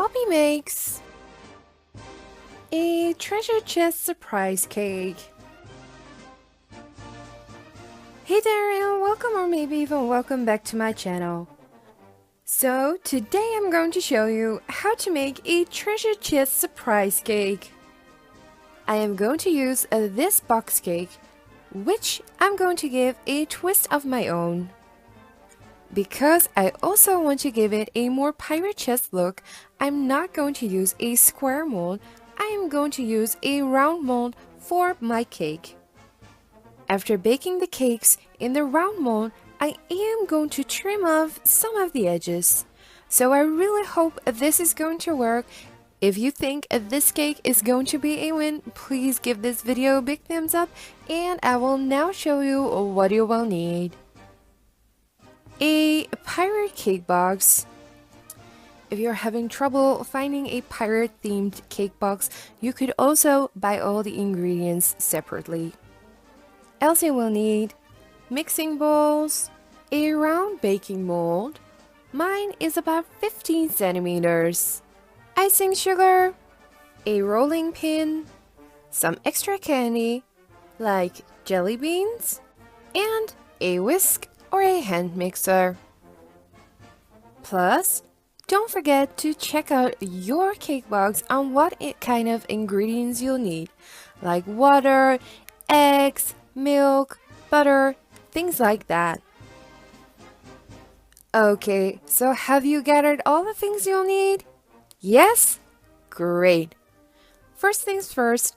Poppy makes a treasure chest surprise cake. Hey there and welcome, or maybe even welcome back to my channel. So today I'm going to show you how to make a treasure chest surprise cake. I am going to use this box cake, which I'm going to give a twist of my own. Because I also want to give it a more pirate chest look, I'm not going to use a square mold, I am going to use a round mold for my cake. After baking the cakes in the round mold, I am going to trim off some of the edges. So I really hope this is going to work. If you think this cake is going to be a win, please give this video a big thumbs up, and I will now show you what you will need. A pirate cake box. If you're having trouble finding a pirate themed cake box, you could also buy all the ingredients separately. Else you will need mixing bowls, a round baking mold, mine is about 15 centimeters, icing sugar, a rolling pin, some extra candy like jelly beans, and a whisk or a hand mixer. Plus, don't forget to check out your cake box on what kind of ingredients you'll need, like water, eggs, milk, butter, things like that. Okay, so have you gathered all the things you'll need? Yes? Great! First things first,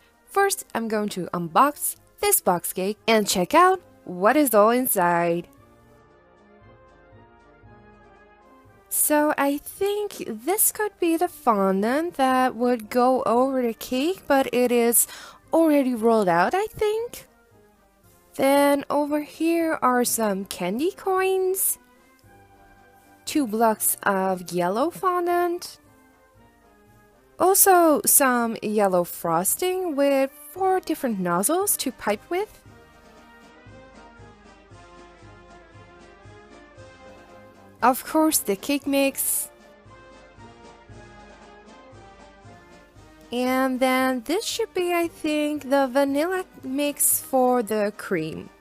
I'm going to unbox this box cake and check out what is all inside. So I think this could be the fondant that would go over the cake, but it is already rolled out, I think. Then over here are some candy coins, 2 blocks of yellow fondant, also some yellow frosting with 4 different nozzles to pipe with, of course the cake mix, and then this should be, I think, the vanilla mix for the cream.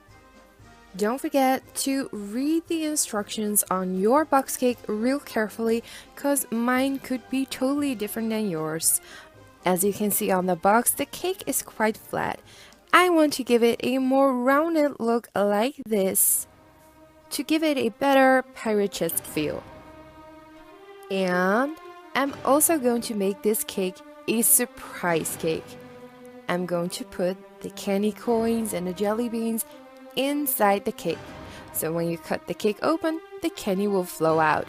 Don't forget to read the instructions on your box cake real carefully, cause mine could be totally different than yours. As you can see on the box, the cake is quite flat. I want to give it a more rounded look like this, to give it a better pirate chest feel. And I'm also going to make this cake a surprise cake. I'm going to put the candy coins and the jelly beans inside the cake, so when you cut the cake open, the candy will flow out.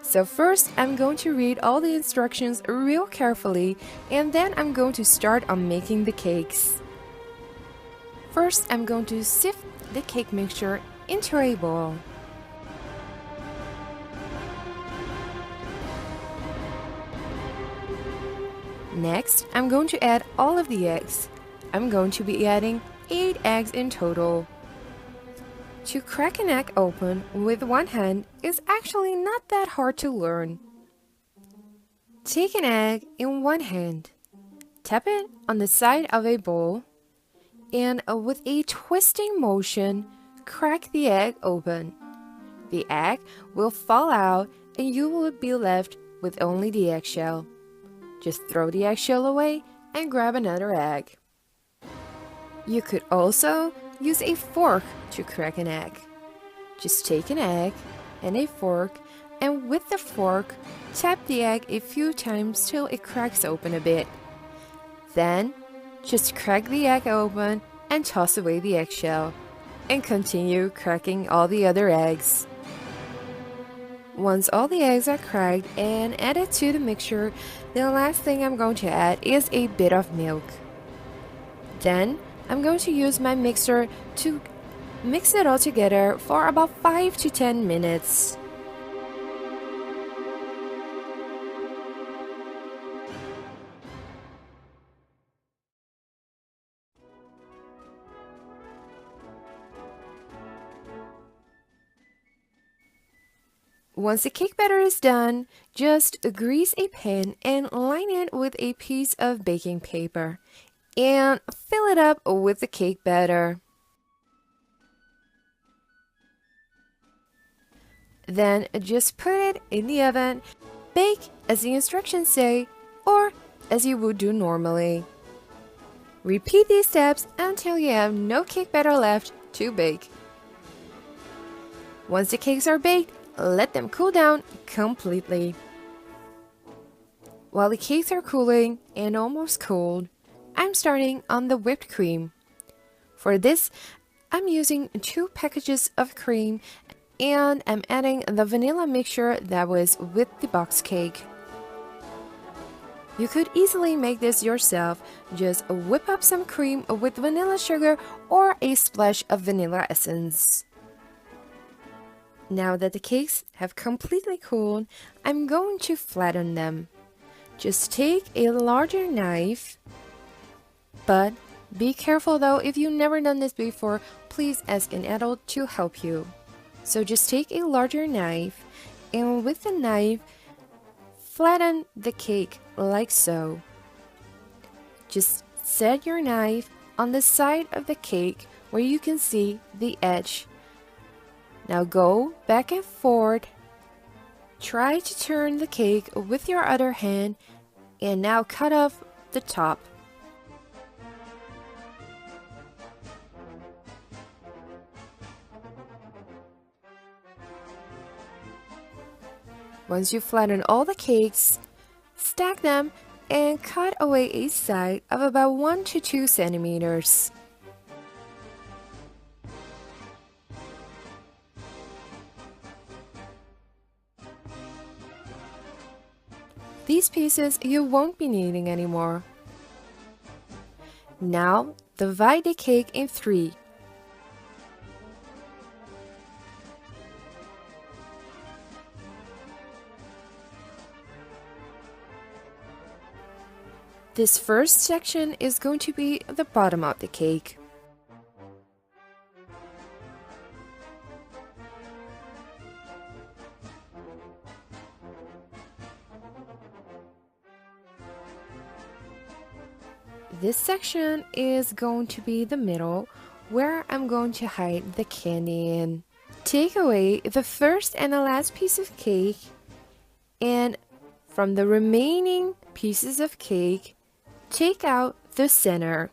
So first, I'm going to read all the instructions real carefully, and then I'm going to start on making the cakes. First, I'm going to sift the cake mixture into a bowl. Next, I'm going to add all of the eggs. I'm going to be adding 8 eggs in total. To crack an egg open with one hand is actually not that hard to learn. Take an egg in one hand, tap it on the side of a bowl, and with a twisting motion, crack the egg open. The egg will fall out and you will be left with only the eggshell. Just throw the eggshell away and grab another egg. You could also use a fork to crack an egg. Just take an egg and a fork, and with the fork, tap the egg a few times till it cracks open a bit. Then, just crack the egg open and toss away the eggshell, and continue cracking all the other eggs. Once all the eggs are cracked and added to the mixture, the last thing I'm going to add is a bit of milk. Then, I'm going to use my mixer to mix it all together for about 5 to 10 minutes. Once the cake batter is done, just grease a pan and line it with a piece of baking paper and fill it up with the cake batter. Then just put it in the oven, bake as the instructions say, or as you would do normally. Repeat these steps until you have no cake batter left to bake. Once the cakes are baked, let them cool down completely. While the cakes are cooling and almost cold, I'm starting on the whipped cream. For this, I'm using 2 packages of cream and I'm adding the vanilla mixture that was with the box cake. You could easily make this yourself. Just whip up some cream with vanilla sugar or a splash of vanilla essence. Now that the cakes have completely cooled, I'm going to flatten them. Just take a larger knife, but be careful though, if you've never done this before, please ask an adult to help you. So just take a larger knife and with the knife, flatten the cake like so. Just set your knife on the side of the cake where you can see the edge. Now go back and forth. Try to turn the cake with your other hand and now cut off the top. Once you flatten all the cakes, stack them and cut away a side of about 1 to 2 centimeters. These pieces you won't be needing anymore. Now, divide the cake in 3. This first section is going to be the bottom of the cake. This section is going to be the middle, where I'm going to hide the candy in. Take away the first and the last piece of cake, and from the remaining pieces of cake, take out the center.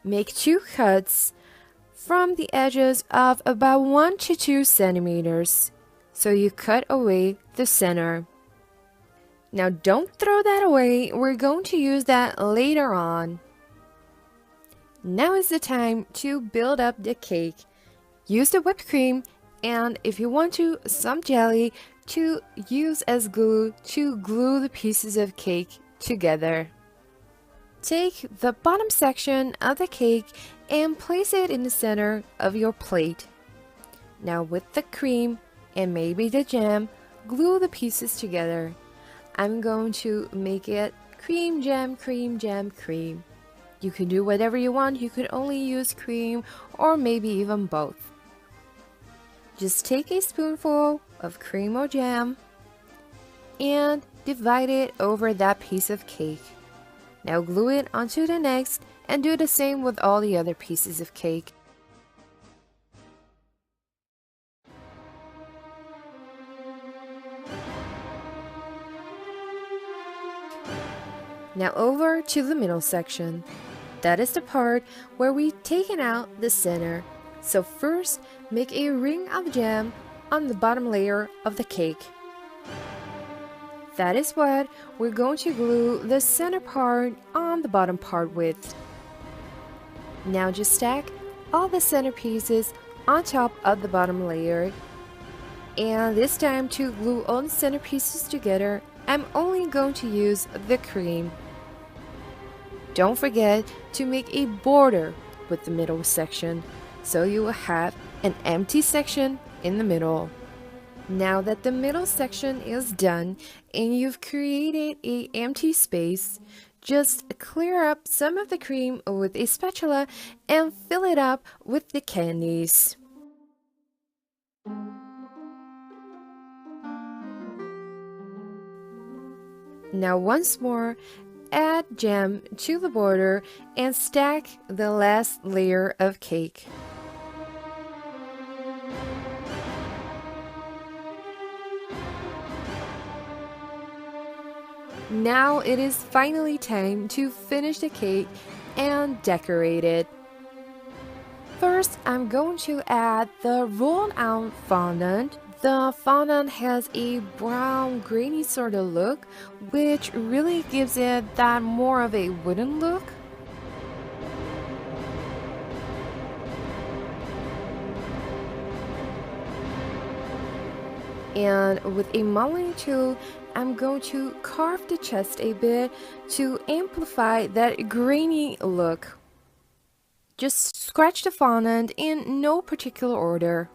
Make 2 cuts from the edges of about 1 to 2 centimeters, so you cut away the center. Now don't throw that away, we're going to use that later on. Now is the time to build up the cake. Use the whipped cream and if you want to, some jelly to use as glue to glue the pieces of cake together. Take the bottom section of the cake and place it in the center of your plate. Now with the cream and maybe the jam, glue the pieces together. I'm going to make it cream, jam, cream, jam, cream. You can do whatever you want, you could only use cream or maybe even both. Just take a spoonful of cream or jam and divide it over that piece of cake. Now glue it onto the next and do the same with all the other pieces of cake. Now over to the middle section. That is the part where we've taken out the center. So first, make a ring of jam on the bottom layer of the cake. That is what we're going to glue the center part on the bottom part with. Now just stack all the center pieces on top of the bottom layer. And this time to glue all the center pieces together, I'm only going to use the cream. Don't forget to make a border with the middle section, so you will have an empty section in the middle. Now that the middle section is done and you've created an empty space, just clear up some of the cream with a spatula and fill it up with the candies. Now once more, add jam to the border and stack the last layer of cake. Now it is finally time to finish the cake and decorate it. First, I'm going to add the rolled out fondant. The fondant has a brown grainy sort of look, which really gives it that more of a wooden look. And with a modeling tool, I'm going to carve the chest a bit to amplify that grainy look. Just scratch the fondant in no particular order.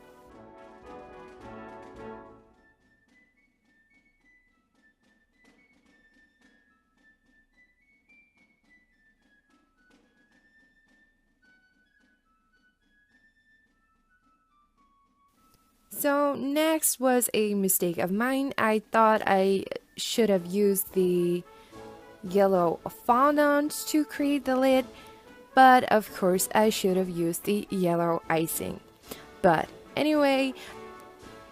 So next was a mistake of mine. I thought I should have used the yellow fondant to create the lid, but of course I should have used the yellow icing. But anyway,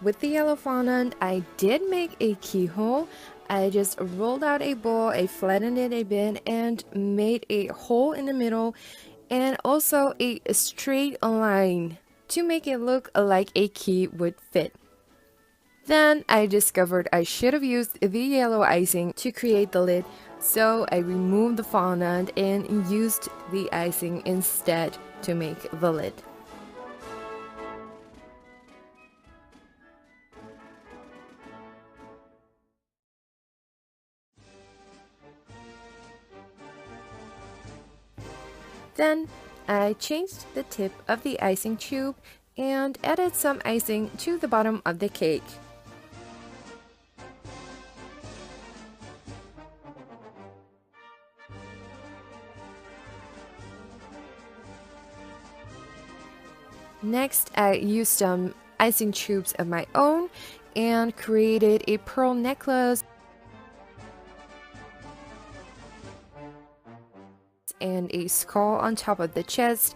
with the yellow fondant, I did make a keyhole. I just rolled out a bowl, I flattened it a bit, and made a hole in the middle, and also a straight line to make it look like a key would fit. Then I discovered I should have used the yellow icing to create the lid, so I removed the fondant and used the icing instead to make the lid. Then I changed the tip of the icing tube and added some icing to the bottom of the cake. Next, I used some icing tubes of my own and created a pearl necklace and a skull on top of the chest.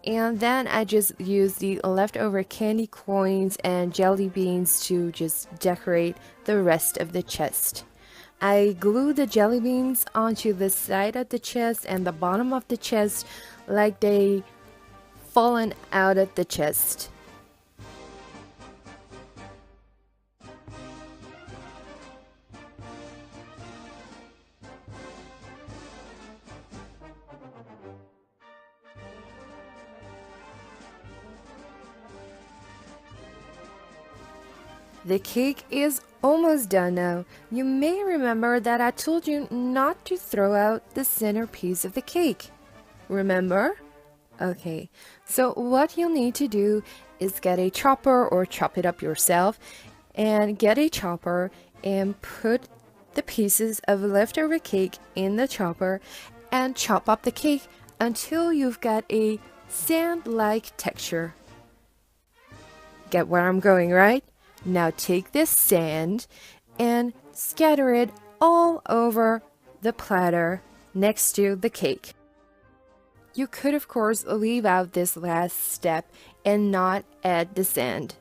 And then I just used the leftover candy coins and jelly beans to just decorate the rest of the chest. I glued the jelly beans onto the side of the chest and the bottom of the chest like they fallen out of the chest. The cake is almost done now. You may remember that I told you not to throw out the centerpiece of the cake. Remember? Okay, so what you'll need to do is get a chopper or chop it up yourself and get a chopper and put the pieces of leftover cake in the chopper and chop up the cake until you've got a sand-like texture. Get where I'm going, right? Now take this sand and scatter it all over the platter next to the cake. You could of course leave out this last step and not add the sand,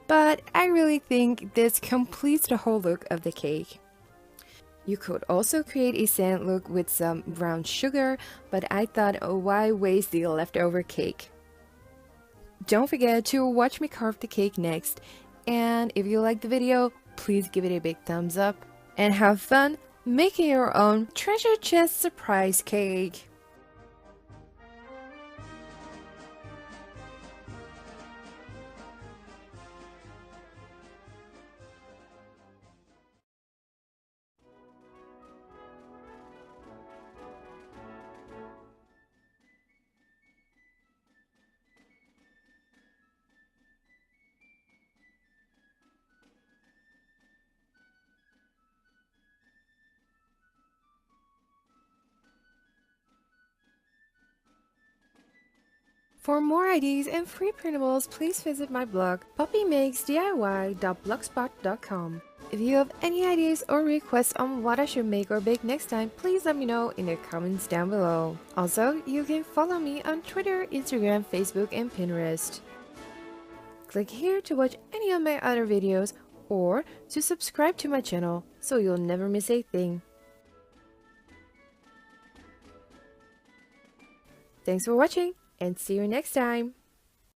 but I really think this completes the whole look of the cake. You could also create a sand look with some brown sugar, but I thought, oh, why waste the leftover cake? Don't forget to watch me carve the cake next. And if you like the video, please give it a big thumbs up and have fun making your own treasure chest surprise cake. For more ideas and free printables, please visit my blog puppymakesdiy.blogspot.com. If you have any ideas or requests on what I should make or bake next time, please let me know in the comments down below. Also, you can follow me on Twitter, Instagram, Facebook, and Pinterest. Click here to watch any of my other videos or to subscribe to my channel so you'll never miss a thing. Thanks for watching and see you next time!